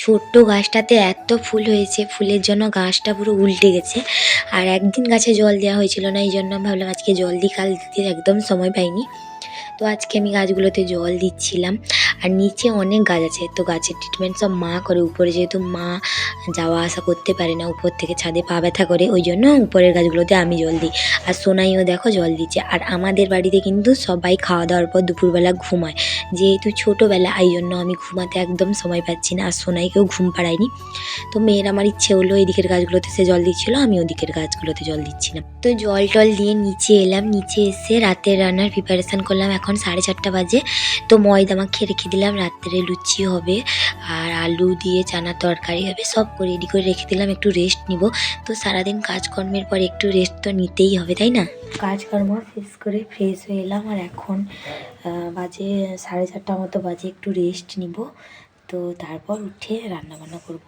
ছোট্ট গাছটাতে এত ফুল হয়েছে, ফুলের জন্য গাছটা পুরো উল্টে গেছে। আর একদিন গাছে জল দেওয়া হয়েছিল না, এই জন্য আমি ভাবলাম আজকে জল দিই, কাল দিতে একদম সময় পাইনি। তো আজকে আমি গাছগুলোতে জল দিচ্ছিলাম। আর নিচে অনেক গাছ আছে, তো গাছের ট্রিটমেন্ট সব মা করে। উপরে যেহেতু মা যাওয়া আসা করতে পারে না, উপর থেকে ছাদে পা ব্যথা করে, ওই জন্য উপরের গাছগুলোতে আমি জল দিই। আর সোনাইও দেখো জল দিচ্ছে। আর আমাদের বাড়িতে কিন্তু সবাই খাওয়া দাওয়ার পর দুপুরবেলা ঘুমায়, যেহেতু ছোটোবেলা, এই জন্য আমি ঘুমাতে একদম সময় পাচ্ছি না। আর সোনাইকেও ঘুম পাড়াইনি। তো মেয়ের আমার ইচ্ছে হলো এদিকের গাছগুলোতে সে জল দিচ্ছিলো, আমি ওদিকের গাছগুলোতে জল দিচ্ছিলাম। তো জল টল দিয়ে নিচে এলাম, নিচে এসে রাতের রান্নার প্রিপারেশান করলাম। এখন 4:30 বাজে। তো ময়দা মাখিয়ে রেখে দিলাম, রাত্রে লুচি হবে আর আলু দিয়ে চানার তরকারি হবে, সব করে রেডি করে রেখে দিলাম। একটু রেস্ট নিব। তো সারাদিন কাজকর্মের পর একটু রেস্ট তো নিতেই হবে, তাই না? কাজকর্ম শেষ করে ফ্রেশ হয়ে এলাম। আর এখন বাজে 4:30 মতো বাজে, একটু রেস্ট নিব। তো তারপর উঠে রান্নাবান্না করব।